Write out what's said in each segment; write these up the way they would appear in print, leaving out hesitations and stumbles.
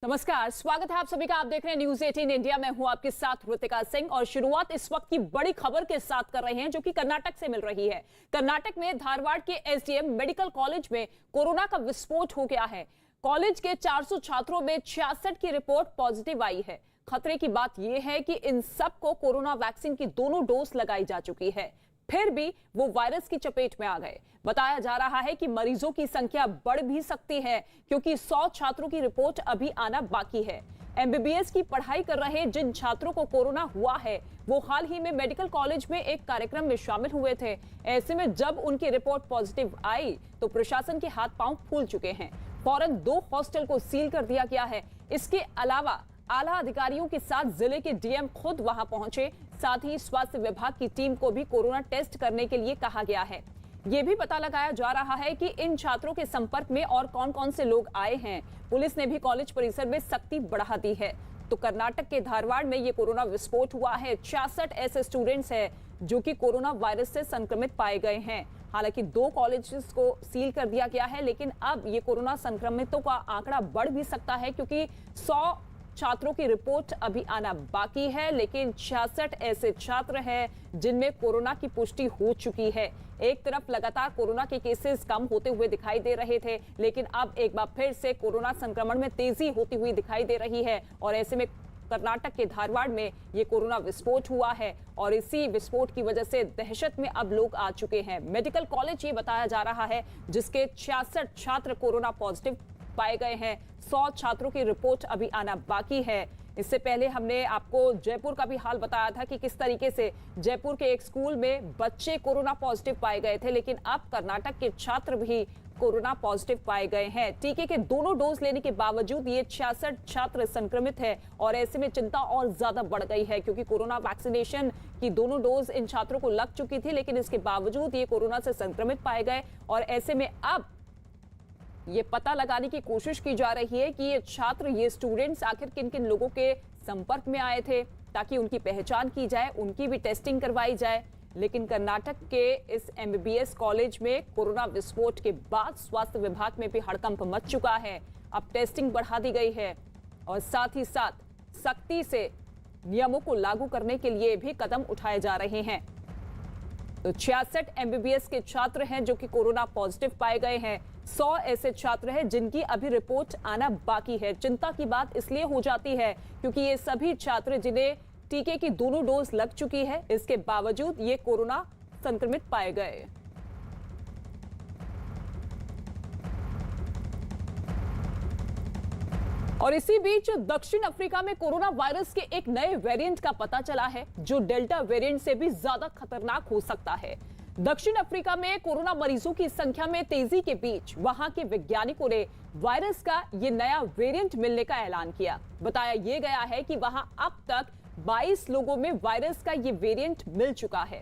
नमस्कार, स्वागत है आप सभी का। आप देख रहे हैं न्यूज 18 इंडिया। मैं हूं आपके साथ ऋतिका सिंह और शुरुआत इस वक्त की बड़ी खबर के साथ कर रहे हैं जो कि कर्नाटक से मिल रही है। कर्नाटक में धारवाड़ के एसडीएम मेडिकल कॉलेज में कोरोना का विस्फोट हो गया है। कॉलेज के 400 छात्रों में 66 की रिपोर्ट पॉजिटिव आई है। खतरे की बात यह है कि इन सबको कोरोना वैक्सीन की दोनों डोज लगाई जा चुकी है, फिर भी वो वायरस की चपेट में आ गए। बताया जा रहा है कि मरीजों की संख्या बढ़ भी सकती है क्योंकि 100 छात्रों की रिपोर्ट अभी आना बाकी है। एमबीबीएस की पढ़ाई कर रहे जिन छात्रों को कोरोना हुआ है वो हाल ही में मेडिकल कॉलेज में एक कार्यक्रम में शामिल हुए थे। ऐसे में जब उनकी रिपोर्ट पॉजिटिव आई तो प्रशासन के हाथ पांव फूल चुके हैं। फौरन 2 हॉस्टल को सील कर दिया गया है। इसके अलावा आला अधिकारियों के साथ जिले के डीएम खुद वहां पहुंचे। साथ ही स्वास्थ्य विभाग की टीम को भी कोरोना टेस्ट करने के लिए कहा गया है। यह भी पता लगाया जा रहा है कि इन छात्रों के संपर्क में और कौन कौन से लोग आए हैं। पुलिस ने भी कॉलेज परिसर में सख्ती बढ़ा दी है। तो कर्नाटक के धारवाड़ में ये कोरोना विस्फोट हुआ है। 66 ऐसे स्टूडेंट्स हैं जो कि कोरोना वायरस से संक्रमित पाए गए हैं। हालांकि 2 कॉलेजेस को सील कर दिया गया है, लेकिन अब ये कोरोना संक्रमितों का आंकड़ा बढ़ भी सकता है क्योंकि 100 छात्रों की रिपोर्ट अभी आना बाकी है। लेकिन 66 ऐसे छात्र हैं जिनमें कोरोना की पुष्टि हो चुकी है। एक तरफ लगातार कोरोना के केसेस कम होते हुए दिखाई दे रहे थे, लेकिन अब एक बार फिर से कोरोना संक्रमण में तेजी होती हुई दिखाई दे रही है और ऐसे में कर्नाटक के धारवाड़ में ये कोरोना विस्फोट हुआ है और इसी विस्फोट की वजह से दहशत में अब लोग आ चुके हैं। मेडिकल कॉलेज ये बताया जा रहा है जिसके 66 छात्र कोरोना पॉजिटिव पाए गए हैं। 100 छात्रों की रिपोर्ट अभी आना बाकी है। इससे पहले हमने आपको जयपुर का भी हाल बताया था कि किस तरीके से जयपुर के एक स्कूल में बच्चे कोरोना पॉजिटिव पाए गए थे, लेकिन अब कर्नाटक के छात्र भी कोरोना पॉजिटिव पाए गए हैं। टीके के दोनों डोज लेने के बावजूद ये 66 छात्र संक्रमित है और ऐसे में चिंता और ज्यादा बढ़ गई है क्योंकि कोरोना वैक्सीनेशन की दोनों डोज इन छात्रों को लग चुकी थी, लेकिन इसके बावजूद ये कोरोना से संक्रमित पाए गए और ऐसे में अब ये पता लगाने की कोशिश की जा रही है कि ये छात्र, ये स्टूडेंट्स आखिर किन किन लोगों के संपर्क में आए थे ताकि उनकी पहचान की जाए, उनकी भी टेस्टिंग करवाई जाए। लेकिन कर्नाटक के इस एमबीबीएस कॉलेज में कोरोना विस्फोट के बाद स्वास्थ्य विभाग में भी हड़कंप मच चुका है। अब टेस्टिंग बढ़ा दी गई है और साथ ही साथ सख्ती से नियमों को लागू करने के लिए भी कदम उठाए जा रहे हैं। तो 66 एमबीबीएस के छात्र हैं जो कि कोरोना पॉजिटिव पाए गए हैं। 100 ऐसे छात्र हैं जिनकी अभी रिपोर्ट आना बाकी है। चिंता की बात इसलिए हो जाती है क्योंकि ये सभी छात्र जिन्हें टीके की दोनों डोज लग चुकी है, इसके बावजूद ये कोरोना संक्रमित पाए गए। और इसी बीच दक्षिण अफ्रीका में कोरोना वायरस के एक नए वेरिएंट का पता चला है जो डेल्टा वेरिएंट से भी ज्यादा खतरनाक हो सकता है। दक्षिण अफ्रीका में कोरोना मरीजों की संख्या में तेजी के बीच वहां के वैज्ञानिकों ने वायरस का ये नया वेरिएंट मिलने का ऐलान किया। बताया यह गया है कि वहां अब तक 22 लोगों में वायरस का ये वेरिएंट मिल चुका है।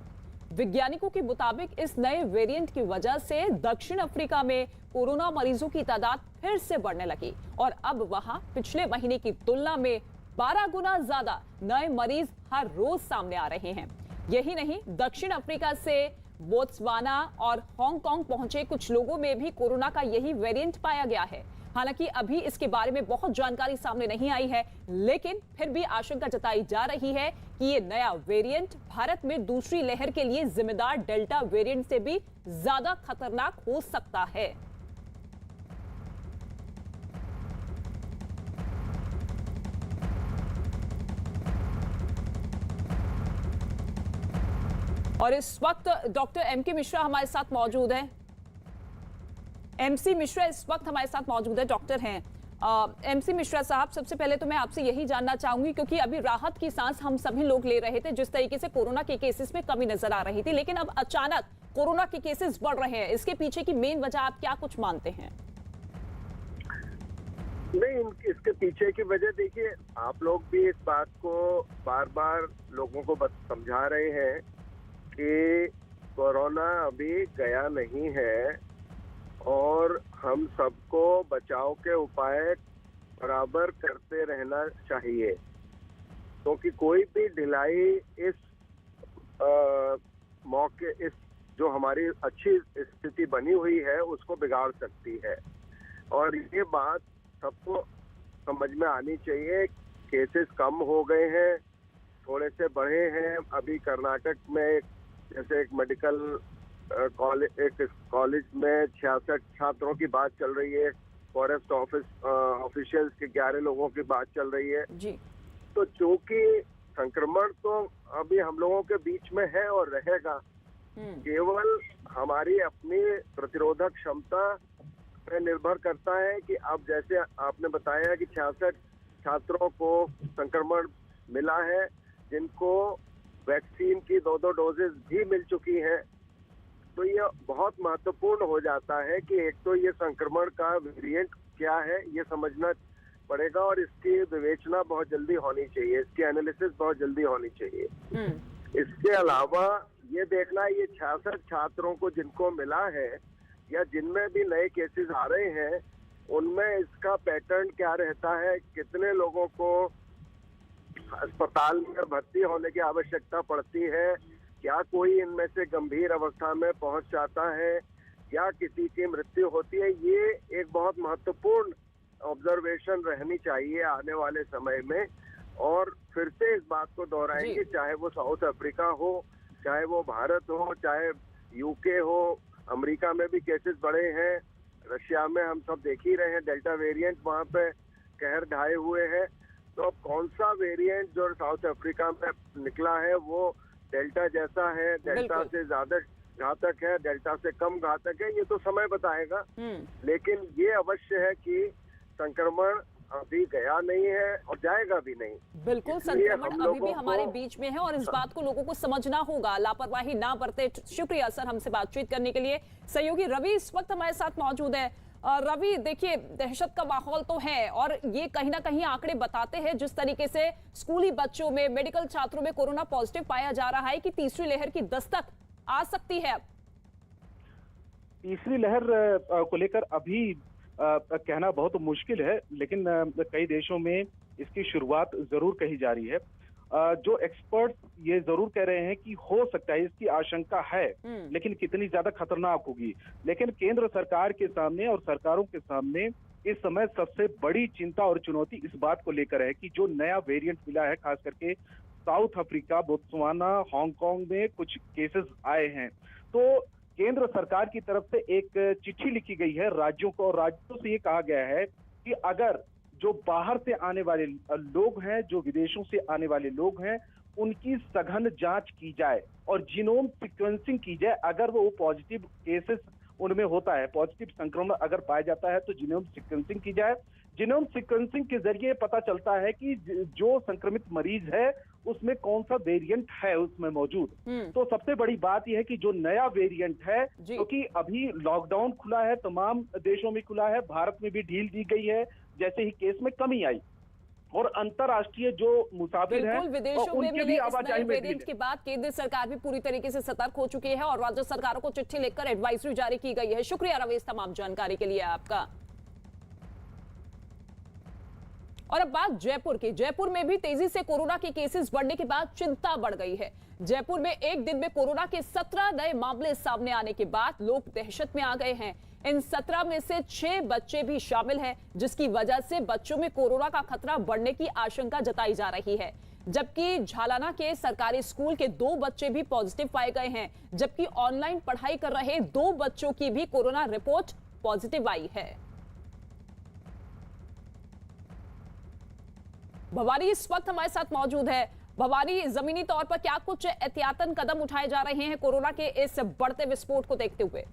वैज्ञानिकों के मुताबिक इस नए वेरिएंट की वजह से दक्षिण अफ्रीका में कोरोना मरीजों की तादाद फिर से बढ़ने लगी और अब वहां पिछले महीने की तुलना में 12 गुना ज्यादा नए मरीज हर रोज सामने आ रहे हैं। यही नहीं, दक्षिण अफ्रीका से बोत्सवाना और हांगकांग पहुंचे कुछ लोगों में भी कोरोना का यही वेरिएंट पाया गया है। हालांकि अभी इसके बारे में बहुत जानकारी सामने नहीं आई है, लेकिन फिर भी आशंका जताई जा रही है कि ये नया वेरिएंट भारत में दूसरी लहर के लिए जिम्मेदार डेल्टा वेरिएंट से भी ज्यादा खतरनाक हो सकता है। और इस वक्त डॉक्टर एमके मिश्रा हमारे साथ मौजूद हैं। एमसी मिश्रा इस वक्त हमारे साथ मौजूद है, डॉक्टर हैं। एमसी मिश्रा साहब, सबसे पहले तो मैं आपसे यही जानना चाहूंगी क्योंकि अभी राहत की सांस हम सभी लोग ले रहे थे जिस तरीके से कोरोना के केसेस में कमी नजर आ रही थी, लेकिन अब अचानक कोरोना के केसेस बढ़ रहे हैं। इसके पीछे की मेन वजह आप क्या कुछ मानते हैं? नहीं, इसके पीछे की वजह देखिए, आप लोग भी इस बात को बार बार लोगों को समझा रहे हैं कि कोरोना अभी गया नहीं है और हम सबको बचाव के उपाय बराबर करते रहना चाहिए क्योंकि कोई भी ढिलाई इस मौके, इस जो हमारी अच्छी स्थिति बनी हुई है उसको बिगाड़ सकती है। और ये बात सबको समझ में आनी चाहिए। केसेस कम हो गए हैं, थोड़े से बढ़े हैं। अभी कर्नाटक में जैसे एक मेडिकल कॉलेज में 66 छात्रों की बात चल रही है, फॉरेस्ट ऑफिशियल्स के 11 लोगों की बात चल रही है जी। तो चूंकि संक्रमण तो अभी हम लोगों के बीच में है और रहेगा, केवल हमारी अपनी प्रतिरोधक क्षमता पे निर्भर करता है कि अब जैसे आपने बताया कि 66 छात्रों को संक्रमण मिला है, जिनको वैक्सीन की 2 डोजेस भी मिल चुकी हैं, तो ये बहुत महत्वपूर्ण हो जाता है कि एक तो ये संक्रमण का वेरिएंट क्या है ये समझना पड़ेगा और इसकी विवेचना बहुत जल्दी होनी चाहिए, इसकी एनालिसिस बहुत जल्दी होनी चाहिए। इसके अलावा ये देखना, ये 66 छात्रों को जिनको मिला है या जिनमें भी नए केसेस आ रहे हैं, उनमें इसका पैटर्न क्या रहता है, कितने लोगों को अस्पताल में भर्ती होने की आवश्यकता पड़ती है, क्या कोई इनमें से गंभीर अवस्था में पहुंच जाता है या किसी की मृत्यु होती है, ये एक बहुत महत्वपूर्ण ऑब्जर्वेशन रहनी चाहिए आने वाले समय में। और फिर से इस बात को दोहराएंगे, चाहे वो साउथ अफ्रीका हो, चाहे वो भारत हो, चाहे यूके हो, अमेरिका में भी केसेस बढ़े हैं, रशिया में हम सब देख ही रहे हैं, डेल्टा वेरिएंट वहां पे कहर ढाए हुए हैं। तो अब कौन सा वेरिएंट जो साउथ अफ्रीका में निकला है वो डेल्टा जैसा है, डेल्टा से ज्यादा घातक है, डेल्टा से कम घातक है, ये तो समय बताएगा। लेकिन ये अवश्य है कि संक्रमण अभी गया नहीं है और जाएगा भी नहीं। बिल्कुल, संक्रमण अभी भी हमारे बीच में है और इस बात को लोगों को समझना होगा, लापरवाही ना बरते। शुक्रिया सर हमसे बातचीत करने के लिए। सहयोगी रवि इस वक्त हमारे साथ मौजूद है। रवि, देखिए दहशत का माहौल तो है और ये कहीं ना कहीं आंकड़े बताते हैं जिस तरीके से स्कूली बच्चों में, मेडिकल छात्रों में कोरोना पॉजिटिव पाया जा रहा है कि तीसरी लहर की दस्तक आ सकती है। तीसरी लहर को लेकर अभी कहना बहुत मुश्किल है, लेकिन कई देशों में इसकी शुरुआत जरूर कही जा रही है। जो एक्सपर्ट ये जरूर कह रहे हैं कि हो सकता है, इसकी आशंका है, लेकिन कितनी ज्यादा खतरनाक होगी। लेकिन केंद्र सरकार के सामने और सरकारों के सामने इस समय सबसे बड़ी चिंता और चुनौती इस बात को लेकर है कि जो नया वेरिएंट मिला है, खास करके साउथ अफ्रीका, बोत्सवाना, हांगकांग में कुछ केसेस आए हैं, तो केंद्र सरकार की तरफ से एक चिट्ठी लिखी गई है राज्यों को, और राज्यों से ये कहा गया है कि अगर जो बाहर से आने वाले लोग हैं, जो विदेशों से आने वाले लोग हैं, उनकी सघन जांच की जाए और जीनोम सीक्वेंसिंग की जाए। अगर वो पॉजिटिव केसेस उनमें होता है, पॉजिटिव संक्रमण अगर पाया जाता है, तो जीनोम सीक्वेंसिंग की जाए। जीनोम सीक्वेंसिंग के जरिए पता चलता है कि जो संक्रमित मरीज है उसमें कौन सा वेरिएंट है उसमें मौजूद। तो सबसे बड़ी बात यह है कि जो नया वेरिएंट है, क्योंकि अभी लॉकडाउन खुला है, तमाम देशों में खुला है, भारत में भी ढील दी गई है जैसे ही केस में कमी आई, और अंतरराष्ट्रीय जो मुसाफिर हैं विदेशों में भी आवाजाही वेरिएंट के बाद केंद्र सरकार भी पूरी तरीके से सतर्क हो चुकी है और राज्य सरकारों को चिट्ठी लिखकर एडवाइजरी जारी की गई है। शुक्रिया रवीश तमाम जानकारी के लिए आपका। और अब बात जयपुर की। जयपुर में भी तेजी से कोरोना के केसेस बढ़ने के बाद चिंता बढ़ गई है। जयपुर में एक दिन में कोरोना के 17 नए मामले सामने आने के बाद लोग दहशत में आ गए हैं। इन 17 में से 6 बच्चे भी शामिल हैं, जिसकी वजह से बच्चों में कोरोना का खतरा बढ़ने की आशंका जताई जा रही है। जबकि झालाना के सरकारी स्कूल के 2 बच्चे भी पॉजिटिव पाए गए हैं, जबकि ऑनलाइन पढ़ाई कर रहे 2 बच्चों की भी कोरोना रिपोर्ट पॉजिटिव आई है। भवानी इस वक्त हमारे साथ मौजूद है। भवानी, जमीनी तौर पर क्या कुछ एहतियातन कदम उठाए जा रहे हैं कोरोना के इस बढ़ते विस्फोट को देखते हुए?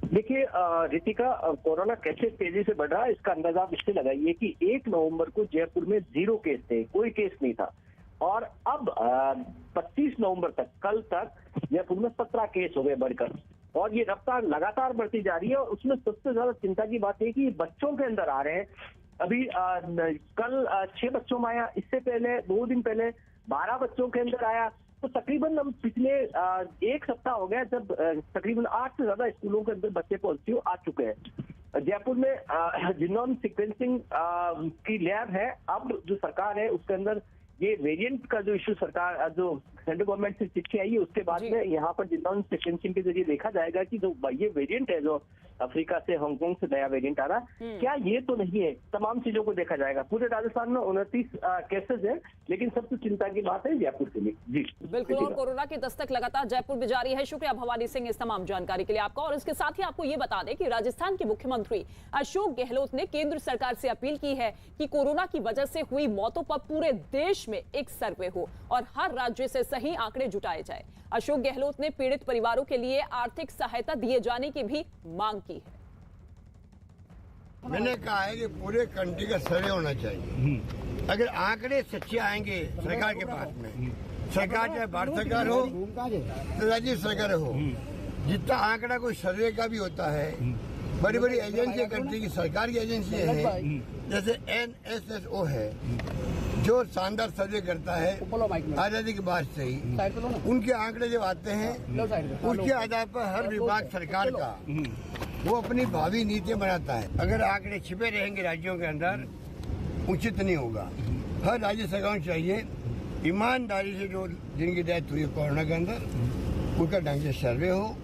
देखिए रितिका, कोरोना कैसे तेजी से बढ़ रहा है इसका अंदाजा आप इससे लगाइए कि 1 नवंबर को जयपुर में 0 केस थे, कोई केस नहीं था, और अब 25 नवंबर तक, कल तक जयपुर में 17 केस हो गए बढ़कर, और ये रफ्तार लगातार बढ़ती जा रही है। और उसमें सबसे ज्यादा चिंता की बात है कि बच्चों के अंदर आ रहे हैं। अभी कल 6 बच्चों में आया, इससे पहले 2 दिन पहले 12 बच्चों के अंदर आया। तो तकरीबन हम पिछले 1 सप्ताह हो गया जब तकरीबन 8 से ज्यादा स्कूलों के अंदर बच्चे पॉजिटिव आ चुके हैं। जयपुर में जीनोम सीक्वेंसिंग की लैब है। अब जो सरकार है उसके अंदर ये वेरिएंट का जो इश्यू सरकार जो सेंट्रल गवर्नमेंट से चिट्ठी आई है उसके बाद में यहाँ पर जिनडाउन सीक्वेंसिंग के जरिए देखा जाएगा कि जो ये वेरिएंट है, जो अफ्रीका से, हांगकांग से नया वेरिएंट आ रहा, क्या ये तो नहीं है। तमाम चीजों को देखा जाएगा। पूरे राजस्थान में 29 केसेस है, लेकिन सबसे चिंता की बात है जयपुर के लिए। जी बिल्कुल, और कोरोना की दस्तक लगातार जयपुर में जारी है। शुक्रिया भवानी सिंह इस तमाम जानकारी के लिए आपका। और इसके साथ ही आपको ये बता दें कि राजस्थान के मुख्यमंत्री अशोक गहलोत ने केंद्र सरकार से अपील की है कि कोरोना की वजह से हुई मौतों पर पूरे देश में एक सर्वे हो और हर राज्य से सही आंकड़े जुटाए जाए। अशोक गहलोत ने पीड़ित परिवारों के लिए आर्थिक सहायता दिए जाने की भी मांग की है। मैंने कहा है कि पूरे कंट्री का सर्वे होना चाहिए। अगर आंकड़े सच्चे आएंगे सरकार के पास में, सरकार चाहे भारत सरकार हो तो राज्य सरकार हो, जितना आंकड़ा कोई सर्वे का भी होता है, बड़ी बड़ी एजेंसियां करती की सरकार की एजेंसियां हैं, जैसे NSSO है जो शानदार सर्वे करता है आजादी के बाद से ही। उनके आंकड़े जब आते हैं उसके आधार पर हर विभाग सरकार का वो अपनी भावी नीतियां बनाता है। अगर आंकड़े छिपे रहेंगे राज्यों के अंदर, उचित नहीं होगा। हर राज्य सरकार को चाहिए ईमानदारी से जो जिनकी डेथ हुई कोरोना के अंदर उसका ढंग से सर्वे हो।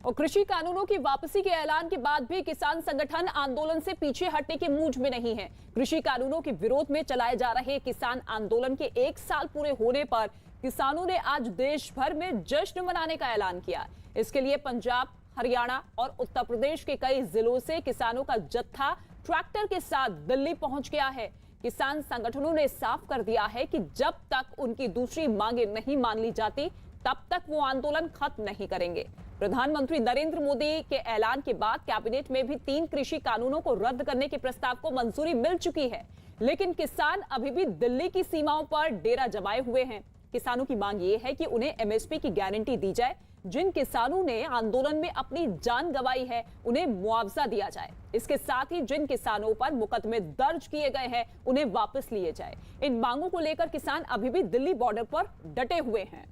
और कृषि कानूनों की वापसी के ऐलान के बाद भी किसान संगठन आंदोलन से पीछे हटने के मूड में नहीं है। कृषि कानूनों के विरोध में चलाए जा रहे किसान आंदोलन के 1 साल पूरे होने पर किसानों ने आज देश भर में जश्न मनाने का ऐलान किया। इसके लिए पंजाब, हरियाणा और उत्तर प्रदेश के कई जिलों से किसानों का जत्था ट्रैक्टर के साथ दिल्ली पहुंच गया है। किसान संगठनों ने साफ कर दिया है कि जब तक उनकी दूसरी मांगे नहीं मान ली जाती तब तक वो आंदोलन खत्म नहीं करेंगे। प्रधानमंत्री नरेंद्र मोदी के ऐलान के बाद कैबिनेट में भी 3 कृषि कानूनों को रद्द करने के प्रस्ताव को मंजूरी मिल चुकी है, लेकिन किसान अभी भी दिल्ली की सीमाओं पर डेरा जमाए हुए हैं। किसानों की मांग ये है कि उन्हें MSP की गारंटी दी जाए। जिन किसानों ने आंदोलन में अपनी जान गंवाई है उन्हें मुआवजा दिया जाए। इसके साथ ही जिन किसानों पर मुकदमे दर्ज किए गए हैं उन्हें वापस लिए जाए। इन मांगों को लेकर किसान अभी भी दिल्ली बॉर्डर पर डटे हुए हैं।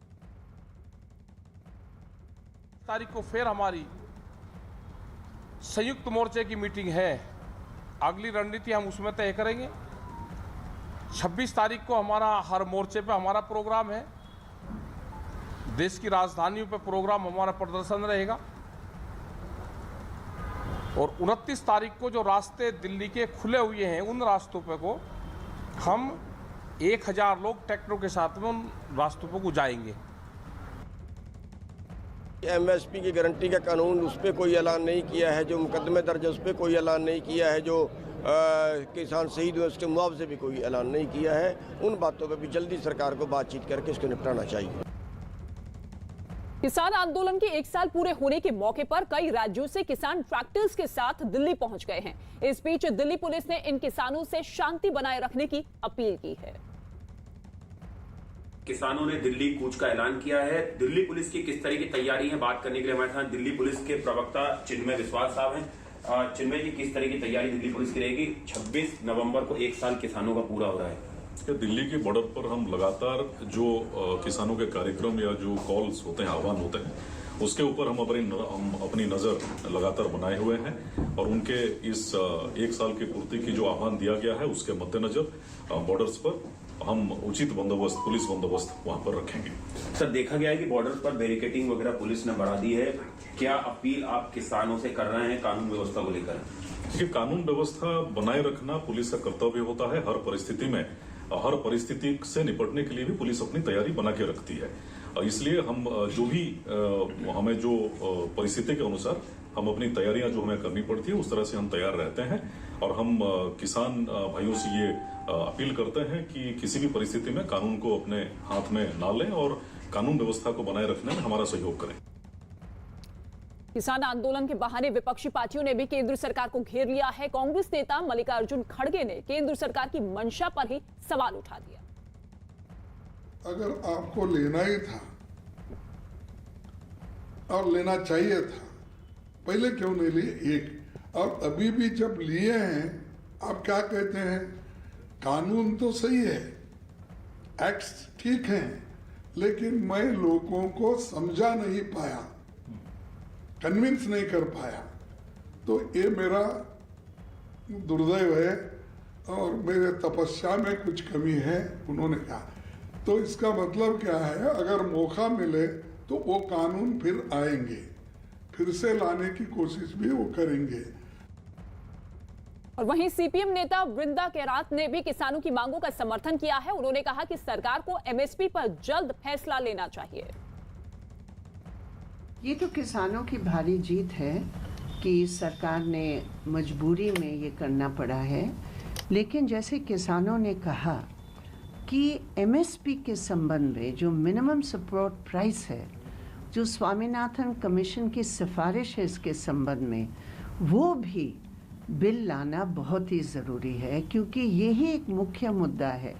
तारीख को फिर हमारी संयुक्त मोर्चे की मीटिंग है। अगली रणनीति हम उसमें तय करेंगे। 26 तारीख को हमारा हर मोर्चे पे हमारा प्रोग्राम है। देश की राजधानियों पे प्रोग्राम हमारा प्रदर्शन रहेगा। और 29 तारीख को जो रास्ते दिल्ली के खुले हुए हैं उन रास्तों पे को हम 1000 लोग ट्रैक्टरों के साथ में उन रास्तों पे को जाएंगे। MSP की गारंटी का कानून, उस पर कोई ऐलान नहीं किया है। जो मुकदमे दर्ज है उस पर कोई ऐलान नहीं किया है। जो किसान शहीद हुए उसके मुआवजे भी कोई ऐलान नहीं किया है। उन बातों पर भी जल्दी सरकार को बातचीत करके इसको निपटाना चाहिए। किसान आंदोलन के 1 साल पूरे होने के मौके पर कई राज्यों से किसान ट्रैक्टर्स के साथ दिल्ली पहुंच गए हैं। इस बीच दिल्ली पुलिस ने इन किसानों से शांति बनाए रखने की अपील की है। किसानों ने दिल्ली कूच का ऐलान किया है। दिल्ली पुलिस की किस तरह की तैयारी है, बात करने के लिए हमारे साथ दिल्ली पुलिस के प्रवक्ता चिन्मय विश्वास साहब हैं। चिन्मय जी, किस तरह की तैयारी दिल्ली पुलिस की रहेगी? 26 नवंबर को 1 साल किसानों का पूरा हो रहा है। दिल्ली के बॉर्डर पर हम लगातार जो किसानों के कार्यक्रम या जो कॉल्स होते हैं, आह्वान होते हैं, उसके ऊपर हम अपनी नज़र लगातार बनाए हुए हैं। और उनके इस 1 साल की पूर्ति की जो आह्वान दिया गया है उसके मद्देनजर बॉर्डर्स पर हम उचित बंदोबस्त, पुलिस बंदोबस्त वहां पर रखेंगे। सर, देखा गया है कि बॉर्डर पर बैरिकेडिंग वगैरह पुलिस ने बढ़ा दी है। क्या अपील आप किसानों से कर रहे हैं कानून व्यवस्था को लेकर? देखिए, कानून व्यवस्था बनाए रखना पुलिस का कर्तव्य होता है। हर परिस्थिति में, हर परिस्थिति से निपटने के लिए भी पुलिस अपनी तैयारी बना के रखती है। इसलिए हम जो भी हमें जो परिस्थिति के अनुसार हम अपनी तैयारियां जो हमें करनी पड़ती है उस तरह से हम तैयार रहते हैं। और हम किसान भाइयों से ये अपील करते हैं कि किसी भी परिस्थिति में कानून को अपने हाथ में ना लें और कानून व्यवस्था को बनाए रखने में हमारा सहयोग करें। किसान आंदोलन के बहाने विपक्षी पार्टियों ने भी केंद्र सरकार को घेर लिया है। कांग्रेस नेता मल्लिकार्जुन खड़गे ने केंद्र सरकार की मंशा पर ही सवाल उठा दिया। अगर आपको लेना ही था और लेना चाहिए था, पहले क्यों नहीं लिए? और अभी भी जब लिए हैं, आप क्या कहते हैं? कानून तो सही है, एक्ट्स ठीक हैं, लेकिन मैं लोगों को समझा नहीं पाया, कन्विंस नहीं कर पाया। तो ये मेरा दुर्दैव है और मेरे तपस्या में कुछ कमी है। उन्होंने कहा तो इसका मतलब क्या है, अगर मौका मिले तो वो कानून फिर आएंगे, फिर से लाने की कोशिश भी वो करेंगे। और वहीं सीपीएम नेता वृंदा केरात ने भी किसानों की मांगों का समर्थन किया है। उन्होंने कहा कि सरकार को एमएसपी पर जल्द फैसला लेना चाहिए। ये तो किसानों की भारी जीत है कि सरकार ने मजबूरी में ये करना पड़ा है, लेकिन जैसे किसानों ने कहा कि एमएसपी के संबंध में जो मिनिमम सपोर्ट प्राइस है, जो स्वामीनाथन कमीशन की सिफारिश है इसके संबंध में, वो भी बिल लाना बहुत ही ज़रूरी है, क्योंकि यही एक मुख्य मुद्दा है